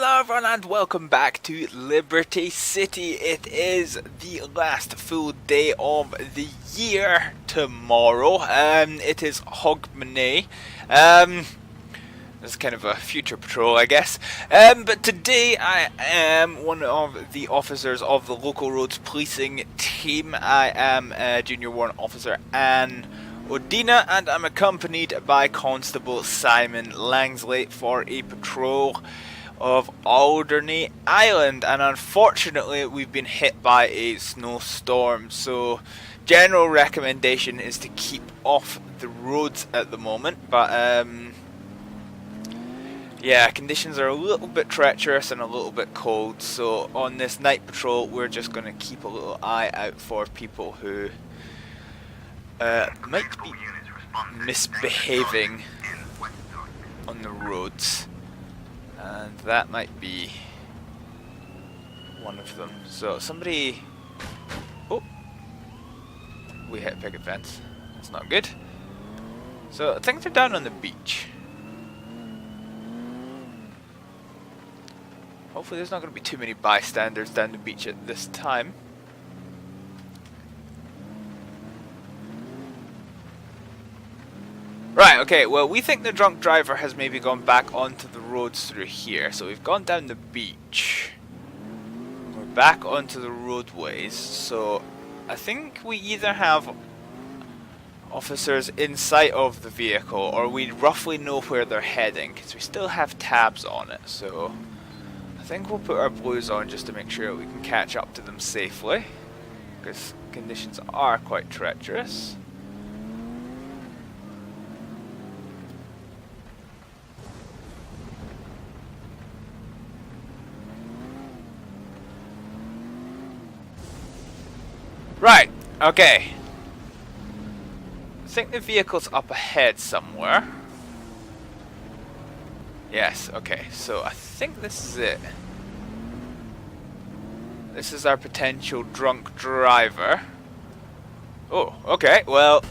Hello everyone and welcome back to Liberty City. It is the last full day of the year tomorrow. It is Hogmanay. This is kind of a future patrol, I guess. But today I am one of the officers of the local roads policing team. I am Junior Warrant Officer Anne Odina, and I'm accompanied by Constable Simon Langsley for a patrol of Alderney Island, and unfortunately we've been hit by a snowstorm, so general recommendation is to keep off the roads at the moment, but yeah, conditions are a little bit treacherous and a little bit cold, so on this night patrol we're just going to keep a little eye out for people who might be misbehaving on the roads, and that might be one of them. So somebody, oh, we hit a picket fence, that's not good. So I think they're down on the beach. Hopefully there's not going to be too many bystanders down the beach at this time. Right, okay, well we think the drunk driver has maybe gone back onto the roads through here. So we've gone down the beach. We're back onto the roadways. So I think we either have officers in sight of the vehicle or we roughly know where they're heading, because we still have tabs on it. So I think we'll put our blues on just to make sure we can catch up to them safely, because conditions are quite treacherous. Right, okay. I think the vehicle's up ahead somewhere. Yes, okay, so I think this is it. This is our potential drunk driver. Oh, okay, well,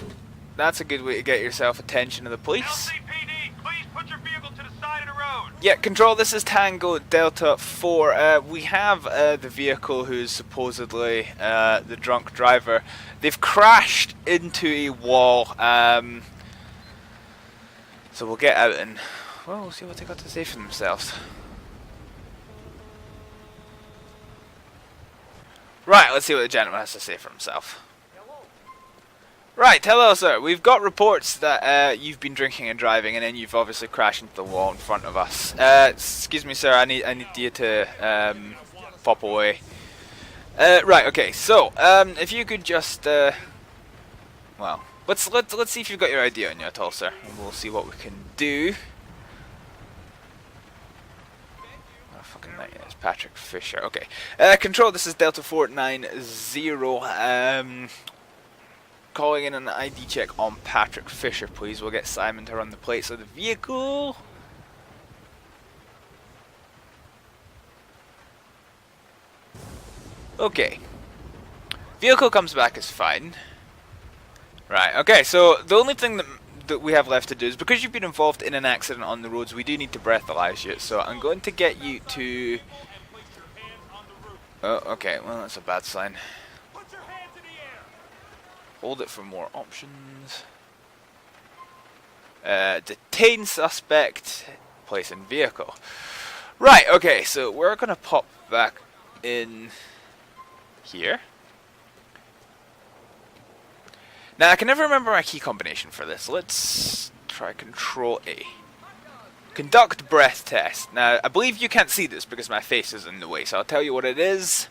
that's a good way to get yourself attention of the police. LCPD, please put your vehicle to the side of the road. Yeah, Control, this is Tango Delta 4. We have the vehicle who's supposedly the drunk driver. They've crashed into a wall, so we'll get out and, well, we'll see what they got to say for themselves. Right, let's see what the gentleman has to say for himself. Right, hello sir. We've got reports that you've been drinking and driving, and then you've obviously crashed into the wall in front of us. Excuse me, sir. I need you to pop away. Right. Okay. So, if you could just, well, let's see if you've got your ID on you at all, sir, and we'll see what we can do. Oh, fucking night. It's Patrick Fisher. Okay. Control. This is Delta 490. Calling in an ID check on Patrick Fisher, please. We'll get Simon to run the plates of the vehicle. Okay. Vehicle comes back as fine. Right, okay, so the only thing that we have left to do is, because you've been involved in an accident on the roads, we do need to breathalyze you. So I'm going to get you to... Oh, okay, well that's a bad sign. Hold it for more options. Detain suspect. Place in vehicle. Right, okay, so we're going to pop back in here. Now, I can never remember my key combination for this. Let's try Control A. Conduct breath test. Now, I believe you can't see this because my face is in the way, so I'll tell you what it is.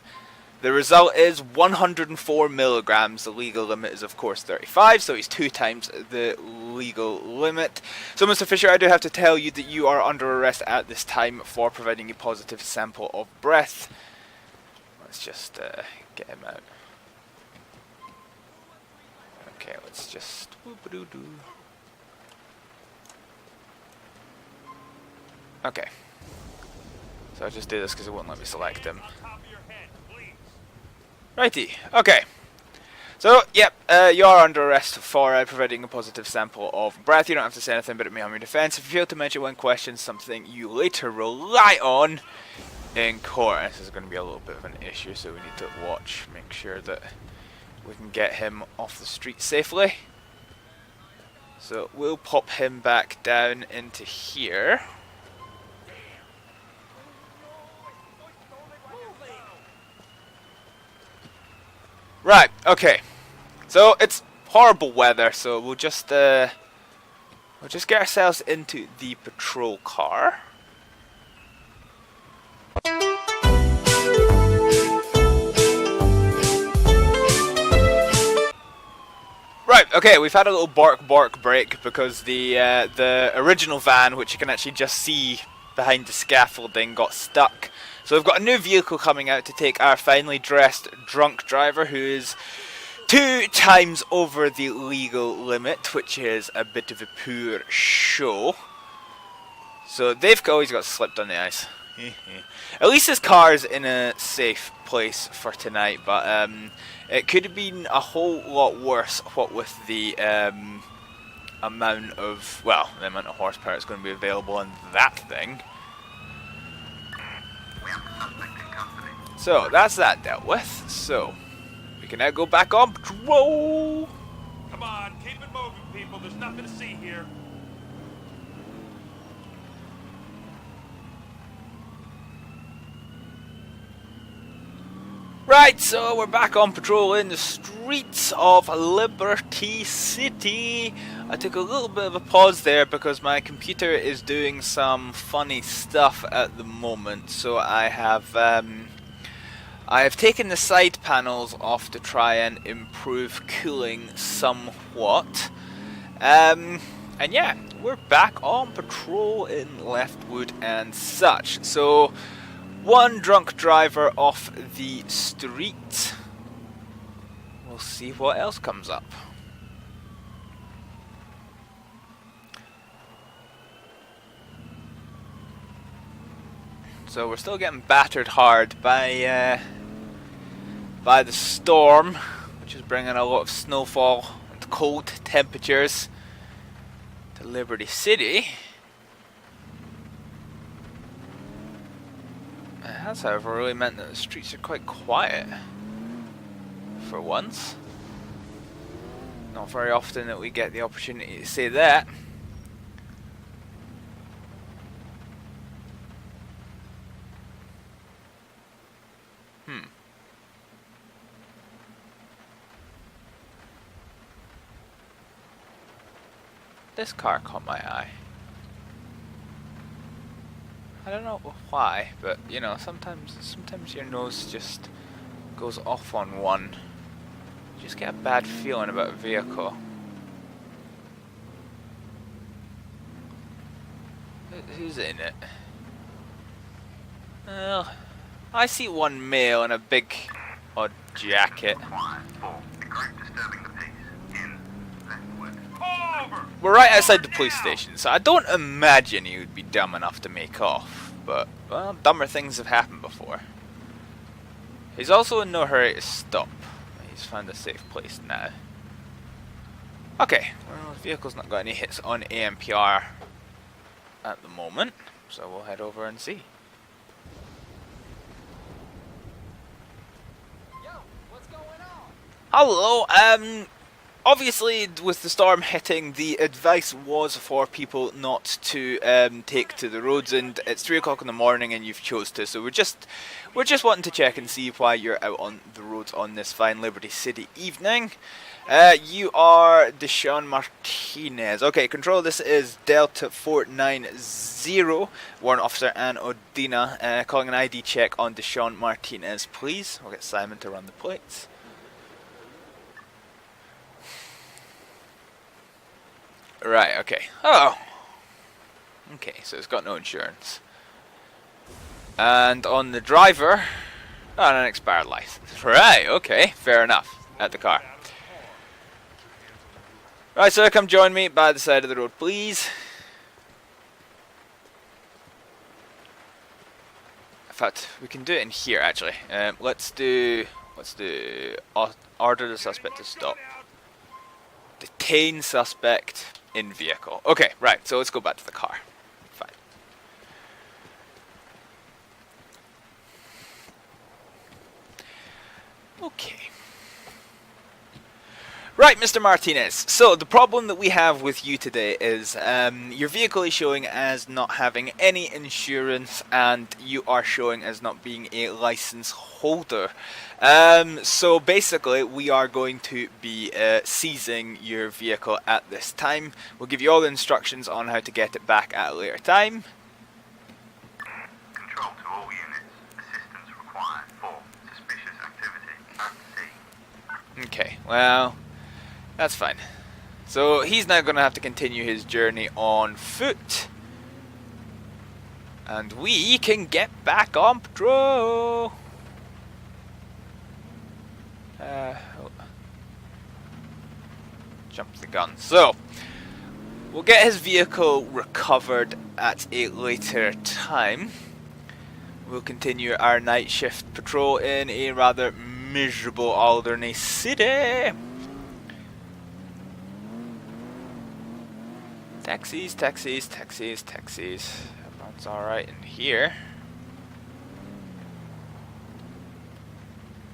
The result is 104 milligrams. The legal limit is, of course, 35, so he's 2 times the legal limit. So, Mr. Fisher, I do have to tell you that you are under arrest at this time for providing a positive sample of breath. Let's just get him out. Okay, let's just... Okay. So I'll just do this because it won't let me select him. Righty, okay. So, yep, you are under arrest for providing a positive sample of breath. You don't have to say anything, but it may harm your defense. If you fail to mention one question, something you later rely on in court. This is going to be a little bit of an issue, so we need to watch, make sure that we can get him off the street safely. So we'll pop him back down into here. Right, okay. So it's horrible weather, so we'll just get ourselves into the patrol car. Right, okay, we've had a little bark break because the original van, which you can actually just see behind the scaffolding, got stuck. So we've got a new vehicle coming out to take our finely dressed drunk driver, who is 2 times over the legal limit, which is a bit of a poor show. So they've always got slipped on the ice. At least his car's in a safe place for tonight, but it could have been a whole lot worse, what with the amount of horsepower that's going to be available on that thing. So that's that dealt with. So we can now go back on patrol. Come on, keep it moving, people. There's nothing to see here. Right, so we're back on patrol in the streets of Liberty City. I took a little bit of a pause there because my computer is doing some funny stuff at the moment. So I have taken the side panels off to try and improve cooling somewhat. And yeah, we're back on patrol in Leftwood and such. So 1 drunk driver off the street. We'll see what else comes up. So we're still getting battered hard by the storm, which is bringing a lot of snowfall and cold temperatures to Liberty City. It has, however, really meant that the streets are quite quiet for once. Not very often that we get the opportunity to say that. This car caught my eye. I don't know why, but you know, sometimes your nose just goes off on one. You just get a bad feeling about a vehicle. Who's in it? Well, I see one male in a big odd jacket. We're right outside the police station, so I don't imagine he would be dumb enough to make off. But, well, dumber things have happened before. He's also in no hurry to stop. He's found a safe place now. Okay, well, the vehicle's not got any hits on AMPR at the moment, so we'll head over and see. Yo, what's going on? Hello, obviously, with the storm hitting, the advice was for people not to take to the roads, and it's 3 o'clock in the morning, and you've chose to. So we're just wanting to check and see why you're out on the roads on this fine Liberty City evening. You are Deshaun Martinez. Okay, control. This is Delta 490, Warrant Officer Ann Odina, calling an ID check on Deshaun Martinez, please. We'll get Simon to run the plates. Right, okay. Oh! Okay, so it's got no insurance. And on the driver, not an expired license. Right, okay, fair enough. At the car. Right, sir, come join me by the side of the road, please. In fact, we can do it in here, actually. Let's do Let's do order the suspect to stop. Detain suspect in vehicle. Okay, right. So let's go back to the car. Fine. Okay. Right, Mr. Martinez. So the problem that we have with you today is your vehicle is showing as not having any insurance, and you are showing as not being a license holder. So basically, we are going to be seizing your vehicle at this time. We'll give you all the instructions on how to get it back at a later time. Control to all units. Assistance required for suspicious activity at sea. Okay, well, that's fine. So he's now going to have to continue his journey on foot. And we can get back on patrol. Jump the gun. So, we'll get his vehicle recovered at a later time. We'll continue our night shift patrol in a rather miserable Alderney City. Taxis, taxis, taxis, taxis. Everyone's alright in here.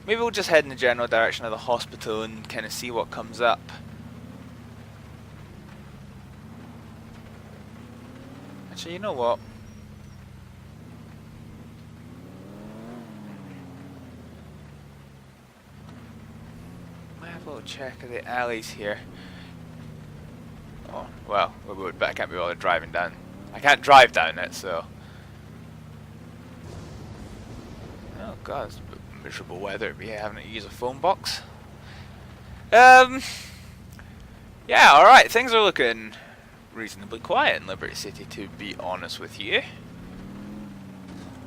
Maybe we'll just head in the general direction of the hospital and kind of see what comes up. Actually, you know what? Might have a little check of the alleys here. Oh, well, but I can't be bothered driving down. I can't drive down it, so. Oh god, it's a bit miserable weather to be having to use a phone box. Yeah, alright, things are looking reasonably quiet in Liberty City, to be honest with you.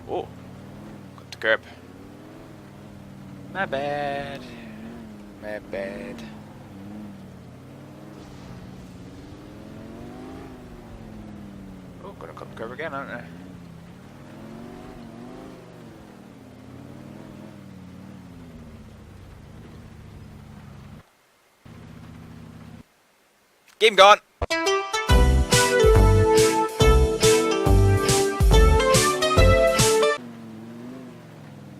Oh, got the curb. My bad. My bad. Oh, gonna cut the curb again, aren't I? Game gone!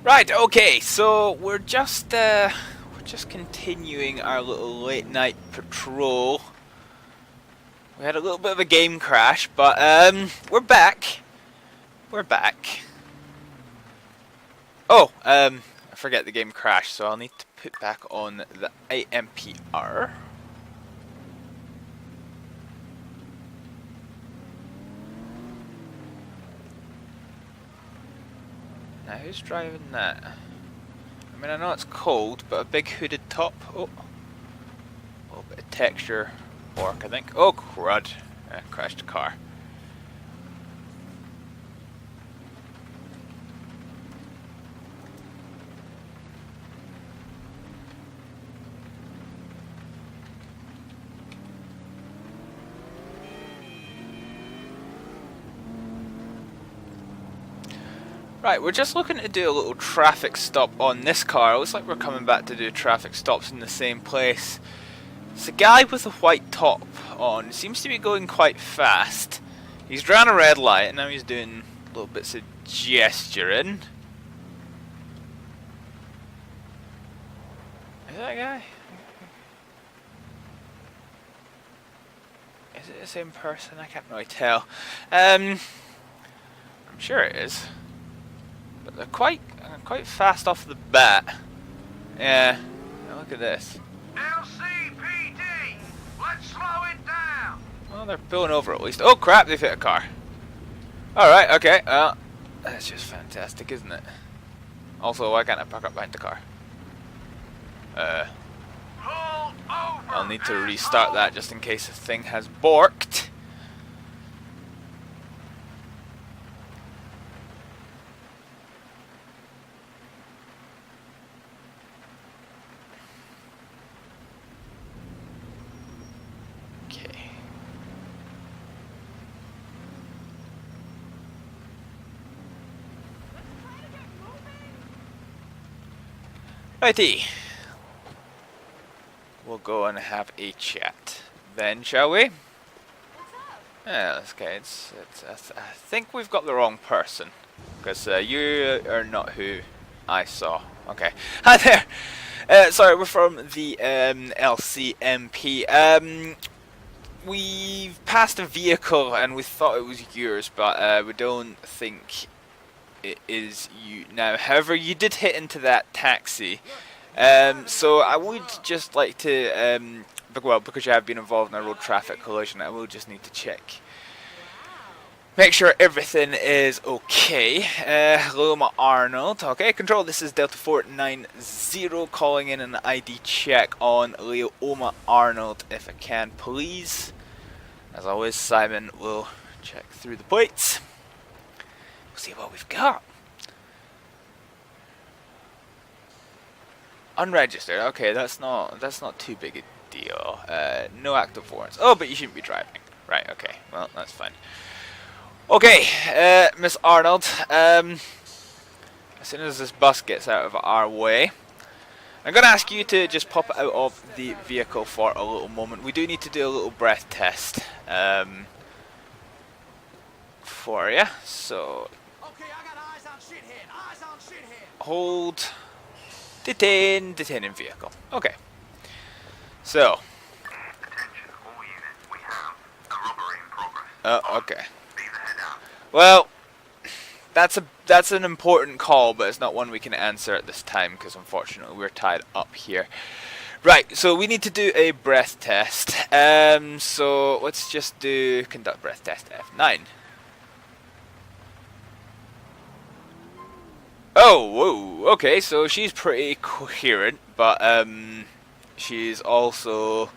Right, okay, so we're just continuing our little late night patrol. We had a little bit of a game crash, but we're back. We're back. Oh, I forget the game crashed, so I'll need to put back on the AMPR. Now, who's driving that? I mean, I know it's cold, but a big hooded top. Oh, a little bit of texture work, I think. Oh, crud. I crashed the car. Right, we're just looking to do a little traffic stop on this car. It looks like we're coming back to do traffic stops in the same place. It's a guy with a white top on. Seems to be going quite fast. He's drawn a red light and now he's doing little bits of gesturing. Is that a guy? Is it the same person? I can't really tell. I'm sure it is. But they're quite fast off the bat. Yeah, now look at this. LCPD! Let's slow it down! Well, they're pulling over at least. Oh crap, they've hit a car. Alright, okay, well, that's just fantastic, isn't it? Also, why can't I park up behind the car? Pull over! I'll need to restart that just in case the thing has borked. Righty. We'll go and have a chat then, shall we? Yeah, okay. I think we've got the wrong person, because you are not who I saw. Okay. Hi there. Sorry, we're from the LCMP. We've passed a vehicle and we thought it was yours, but we don't think it is you now. However, you did hit into that taxi. So I would just like to, well, because you have been involved in a road traffic collision, I will just need to check. Make sure everything is okay. Loma Arnold. Okay, control, this is Delta 490 calling in an ID check on Leoma Arnold if I can, please. As always, Simon will check through the plates. We'll see what we've got. Unregistered. Okay, that's not too big a deal. No active warrants. Oh, but you shouldn't be driving. Right, okay. Well, that's fine. Okay, Miss Arnold, as soon as this bus gets out of our way, I'm going to ask you to just pop out of the vehicle for a little moment. We do need to do a little breath test for you, so Okay, I got eyes on shithead. Eyes on shithead. hold, detain in vehicle. Okay, so, Attention, all units. We have a robbery in progress. okay. Leave the head out. Well, that's an important call, but it's not one we can answer at this time because unfortunately we're tied up here. Right, so we need to do a breath test. So let's just do conduct breath test F9. Oh, whoa, okay, so she's pretty coherent, but she's also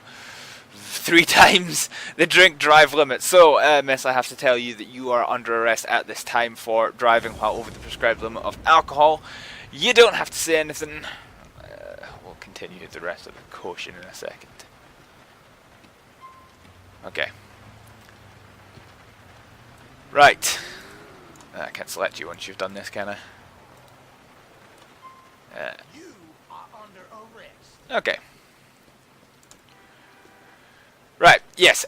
3 times the drink drive limit. So, miss, I have to tell you that you are under arrest at this time for driving while over the prescribed limit of alcohol. You don't have to say anything. We'll continue the rest of the caution in a second. Okay. Right. I can't select you once you've done this, can I? You are under arrest. Okay. Right, yes,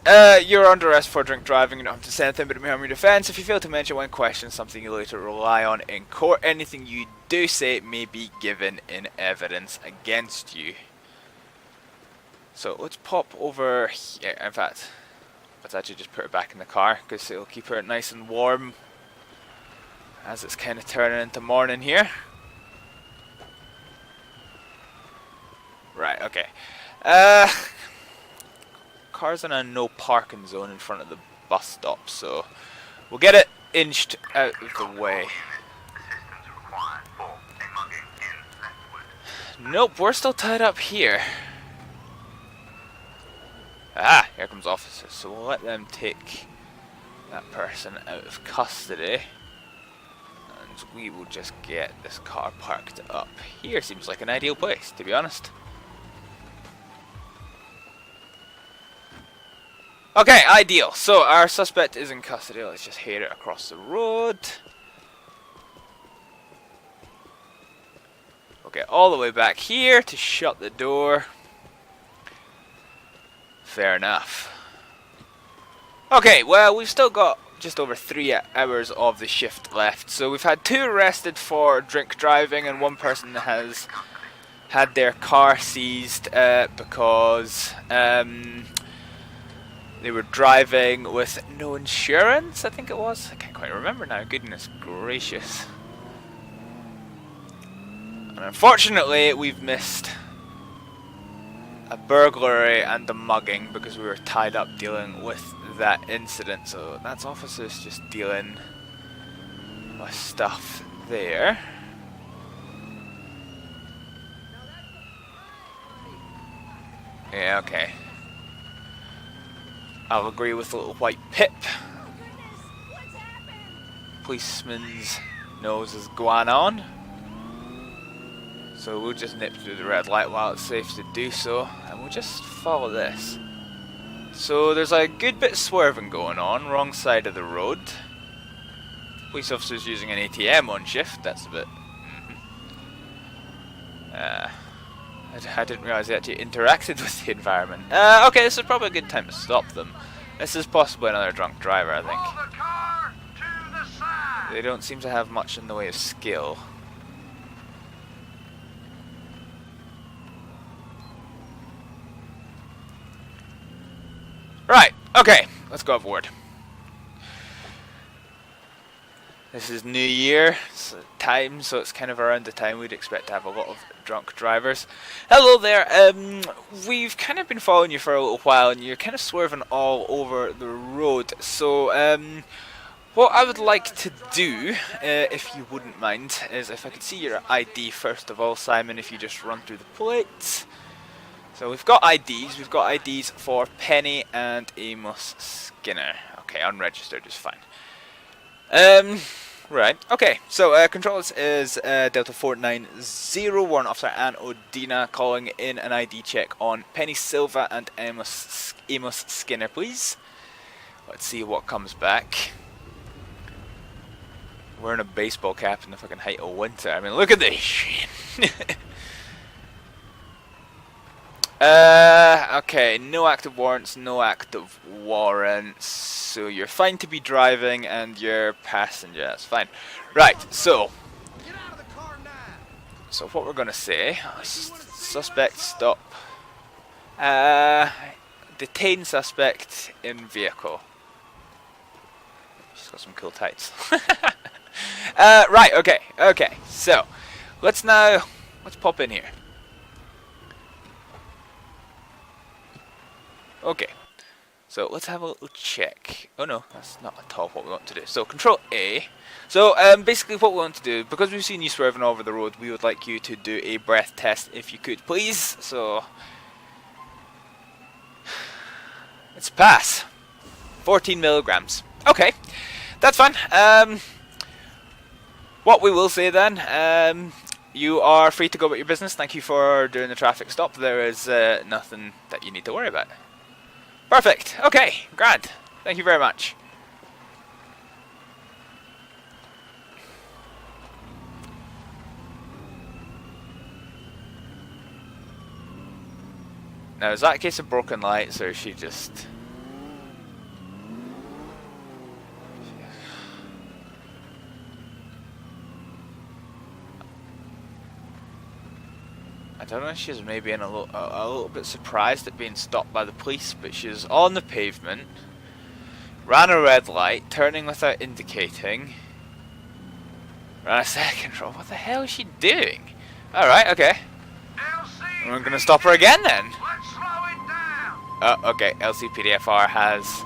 you're under arrest for drink driving. You don't have to say anything but it may harm your defence. If you fail to mention when questioned something you later rely on in court, anything you do say may be given in evidence against you. So let's pop over here. In fact, let's actually just put her back in the car because it'll keep her nice and warm as it's kind of turning into morning here. Right, okay. Car's in a no parking zone in front of the bus stop, so we'll get it inched out of the way. Assistance required for a mugging in Leftwood. Nope, we're still tied up here. Ah, here comes officers, so we'll let them take that person out of custody. And we will just get this car parked up here. Seems like an ideal place, to be honest. Okay, ideal. So our suspect is in custody. Let's just head it across the road. We'll get all the way back here to shut the door. Fair enough. Okay, well, we've still got just over 3 hours of the shift left. So we've had 2 arrested for drink driving and 1 person has had their car seized because they were driving with no insurance, I think it was. I can't quite remember now, goodness gracious. And unfortunately, we've missed a burglary and a mugging because we were tied up dealing with that incident. So that's officers just dealing with stuff there. Yeah, okay. I'll agree with the little white pip. Policeman's nose is going on. So we'll just nip through the red light while it's safe to do so. And we'll just follow this. So there's a good bit of swerving going on, wrong side of the road. Police officers using an ATM on shift, that's a bit... I didn't realise they actually interacted with the environment. Okay, this is probably a good time to stop them. This is possibly another drunk driver, I think. Pull the car to the side. They don't seem to have much in the way of skill. Right, okay, let's go aboard. This is New Year time, so it's kind of around the time we'd expect to have a lot of drunk drivers. Hello there, we've kind of been following you for a little while and you're kind of swerving all over the road. So, what I would like to do, if you wouldn't mind, is if I could see your ID first of all, Simon, if you just run through the plates. So we've got IDs. We've got IDs for Penny and Amos Skinner. Okay, unregistered is fine. Right. Okay. So controls is Delta 490 Warrant Officer Ann Odina calling in an ID check on Penny Silva and Amos Skinner, please. Let's see what comes back. Wearing a baseball cap in the fucking height of winter. I mean, look at this shit. Okay, no active warrants, no active warrants, so you're fine to be driving and you're passenger, that's fine. Right, so what we're gonna say, suspect stop, detain suspect in vehicle. She's got some cool tights. Right, okay, so, let's pop in here. Okay, so let's have a little check. Oh no, that's not at all what we want to do. So Control A. So basically what we want to do, because we've seen you swerving over the road, we would like you to do a breath test if you could, please. So it's a pass. 14 milligrams. Okay, that's fine. What we will say then, you are free to go about your business. Thank you for doing the traffic stop. There is nothing that you need to worry about. Perfect. Okay, grand. Thank you very much. Now, is that a case of broken lights, or is she just... I don't know if she's maybe a little bit surprised at being stopped by the police, but she's on the pavement, ran a red light, turning without indicating, ran a second row. What the hell is she doing? Alright, okay. LCPD, We're gonna stop her again then. let's slow it down. Okay, LCPDFR has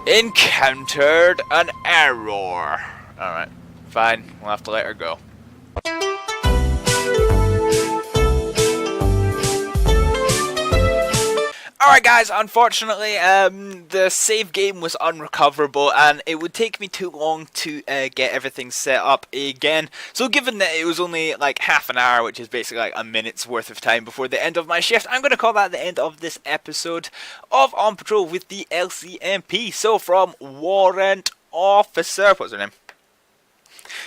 encountered an error. Alright, fine, we'll have to let her go. Alright guys, unfortunately the save game was unrecoverable and it would take me too long to get everything set up again. So given that it was only like half an hour, which is basically like a minute's worth of time before the end of my shift, I'm going to call that the end of this episode of On Patrol with the LCMP. So from Warrant Officer, what's her name?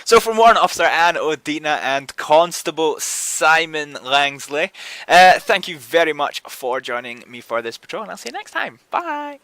So from Warrant Officer Ann Odina and Constable Simon Langsley, thank you very much for joining me for this patrol, and I'll see you next time. Bye!